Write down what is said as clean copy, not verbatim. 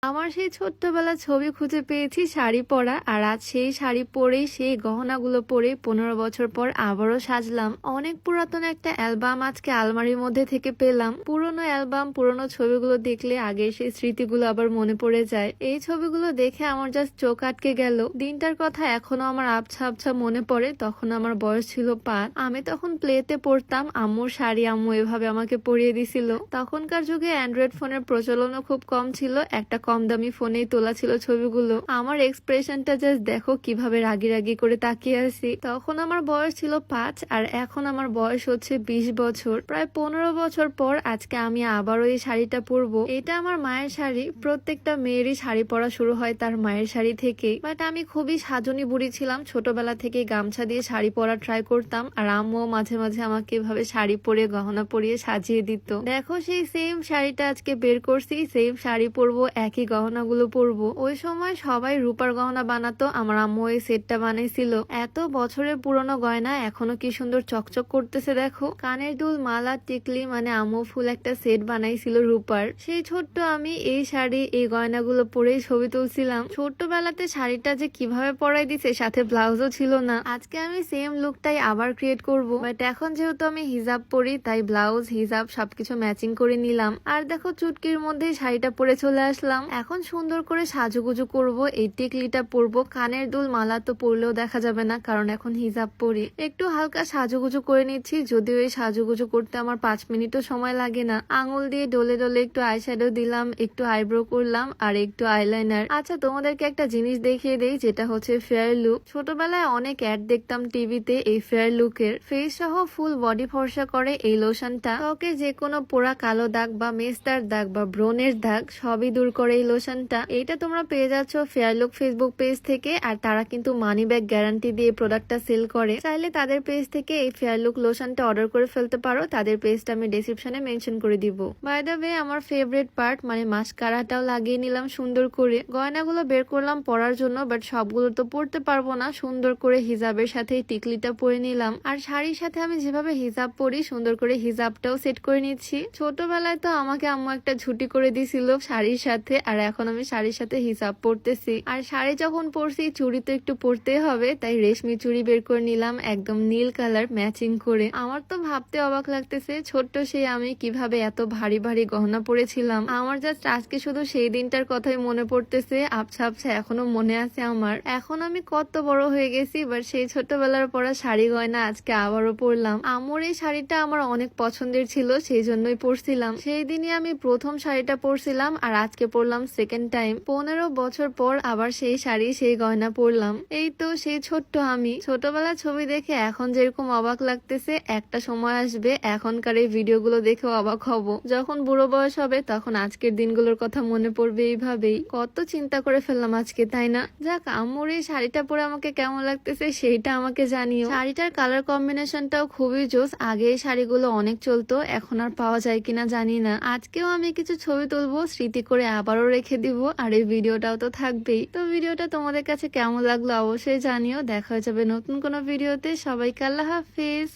আমার সেই ছোট্টবেলার ছবি খুঁজে পেয়েছি শাড়ি পরা, আর আজ সেই শাড়ি পরেই সেই গহনাগুলো পরে 15 বছর পর আবারও সাজলাম। অনেক পুরাতন একটা অ্যালবাম আজকে আলমারির মধ্যে থেকে পেলাম। পুরনো অ্যালবাম, পুরনো ছবিগুলো দেখলে আগের সেই স্মৃতিগুলো আবার মনে পড়ে যায়। এই ছবিগুলো দেখে আমার জাস্ট চোখ আটকে গেল। দিনটার কথা এখনো আমার আবছা আবছা মনে পড়ে। তখন আমার বয়স ছিল 5। আমি তখন প্লেতে পড়তাম। আম্মুর শাড়ি আম্মু এভাবে আমাকে পরিয়ে দিছিল। তখনকার যুগে অ্যান্ড্রয়েড ফোনের প্রচলনও খুব কম ছিল। একটা কম দামি ফোনেই তোলা ছিল ছবিগুলো। আমার এক্সপ্রেশনটা জাস্ট দেখো কিভাবে রাগি রাগি করে তাকিয়ে আছি। তখন আমার বয়স ছিল 5 আর এখন আমার বয়স হচ্ছে 20 বছর। প্রায় 15 বছর পর আজকে আমি আবারও এই শাড়িটা পরবো। এটা আমার মায়ের শাড়ি। প্রত্যেকটা মেয়েরই শাড়ি পরা শুরু হয় তার মায়ের শাড়ি থেকে। বাট আমি খুবই সাজনী বুড়ি ছিলাম। ছোটবেলা থেকে গামছা দিয়ে শাড়ি পরা ট্রাই করতাম, আর আম্মুও মাঝে মাঝে আমাকে এভাবে শাড়ি পরে গহনা পরিয়ে সাজিয়ে দিত। দেখো সেই সেম শাড়িটা আজকে বের করছি। সেম শাড়ি পরবো, একই গহনাগুলো পরবো। ওই সময় সবাই রূপার গহনা বানাতো, আমার আম্মু এই সেটটা বানাইছিল। এত বছরের পুরনো গয়না এখনো কি সুন্দর চকচক করতেছে দেখো। কানের দুল, মালা, টিকলি, মানে আম্মু ফুল একটা সেট বানাইছিল রূপার। সেই ছোট্ট আমি এই শাড়ি, এই গয়নাগুলো পরেই ছবি তুলছিলাম। ছোট্টবেলাতে শাড়িটা যে কিভাবে পরাই দিছে, সাথে ব্লাউজও ছিল না। আজকে আমি সেম লুকটাই আবার ক্রিয়েট করব, বাট এখন যেহেতু আমি হিজাব পরি তাই ব্লাউজ হিজাব সবকিছু ম্যাচিং করে নিলাম। আর দেখো চুটকির মধ্যেই শাড়িটা পরে চলে আসলাম। এখন সুন্দর করে সাজুগুজু করব, এই টিকলিটা পরবো। কানের দুল, মালা তো পরলেও দেখা যাবে না কারণ এখন হিজাব পরি। একটু হালকা সাজুগুজু করে নিচ্ছি, যদিও এই সাজুগুজু করতে আমার 5 মিনিটও সময় লাগে না। আঙুল দিয়ে ডলে ডলে একটু আইশ্যাডো দিলাম, একটু আইব্রো করলাম, আর একটু আইলাইনার। আচ্ছা, তোমাদেরকে একটা জিনিস দেখিয়ে দেই, যেটা হচ্ছে ফেয়ার লুক। ছোটবেলায় অনেক অ্যাড দেখতাম টিভিতে এই ফেয়ার লুকের। ফেস সহ ফুল বডি ফর্সা করে এই লোশনটা। ত্বকে যে কোনো পোড়া কালো দাগ বা মেস্তার দাগ বা ব্রণের দাগ সবই দূর করে এই লোশনটা। এটা তোমরা পেয়ে যাচ্ছ ফেয়ারলুক ফেসবুক পেজ থেকে, আর তারা কিন্তু মানি ব্যাগ গ্যারান্টি দিয়ে প্রোডাক্টটা সেল করে। চাইলে তাদের পেজ থেকে এই ফেয়ারলুক লোশনটা অর্ডার করে ফেলতে পারো। তাদের পেজটা আমি ডেসক্রিপশনে মেনশন করে দিব। বাই দ্য ওয়ে, আমার ফেভারিট পার্ট মানে মাস্কারাটাও লাগিয়ে নিলাম সুন্দর করে। গয়নাগুলো বের করলাম পরার জন্য, বাট সবগুলো তো পরতে পারবো না। সুন্দর করে হিজাবের সাথে টিকলিটা পরে নিলাম, আর শাড়ির সাথে আমি যেভাবে হিজাব পরি সুন্দর করে হিজাবটাও সেট করে নিচ্ছি। ছোটবেলায় তো আমাকে আম্মু একটা ঝুটি করে দিছিল শাড়ির সাথে, আর এখন আমি শাড়ির সাথে হিজাব পরতেছি। আর শাড়ি যখন পরছি চুড়ি তো একটু পরতে হবে, তাই রেশমি চুড়ি বের করে নিলাম একদম নীল কালার ম্যাচিং করে। আমার তো ভাবতে অবাক লাগতেছে ছোট্ট সেই আমি কিভাবে এত ভারী ভারী গহনা পরেছিলাম। আমার জাস্ট আজকে শুধু সেই দিনটার কথাই মনে পড়তেছে। আবছা আবছা এখনো মনে আছে আমার। এখন আমি কত বড় হয়ে গেছি, বাট সেই ছোটবেলার পরা শাড়ি গয়না আজকে আবারও পরলাম। আমার এই শাড়িটা আমার অনেক পছন্দের ছিল, সেই জন্যই পরছিলাম। সেই দিনই আমি প্রথম শাড়িটা পরছিলাম, আর আজকে পরলাম সেকেন্ড টাইম। 15 বছর পর আবার সেই শাড়ি সেই গয়না পরলাম। এই তো সেই ছোট্ট আমি। ছোটবেলার ছবি দেখে এখন যেরকম অবাক লাগতেছে, একটা সময় আসবে এখনকার এই ভিডিওগুলো দেখেও অবাক হব। যখন বুড়ো বয়স হবে তখন আজকের দিনগুলোর কথা মনে পড়বে এইভাবেই। কত চিন্তা করে ফেললাম আজকে, তাই না? যাক, আম্মুর এই শাড়িটা পরে আমাকে কেমন লাগতেছে সেইটা আমাকে জানিও। শাড়িটার কালার কম্বিনেশনটাও খুবই জোস। আগে এই শাড়িগুলো অনেক চলতো, এখন আর পাওয়া যায় কিনা জানি না। আজকেও আমি কিছু ছবি তুলবো, স্মৃতি করে আবারও রেখে দিব, আর এই ভিডিওটাও তো থাকবেই। তো ভিডিওটা তোমাদের কাছে কেমন লাগলো অবশ্যই জানিও। দেখা হয়ে যাবে নতুন কোনো ভিডিওতে। সবাইকে আল্লাহ হাফিজ।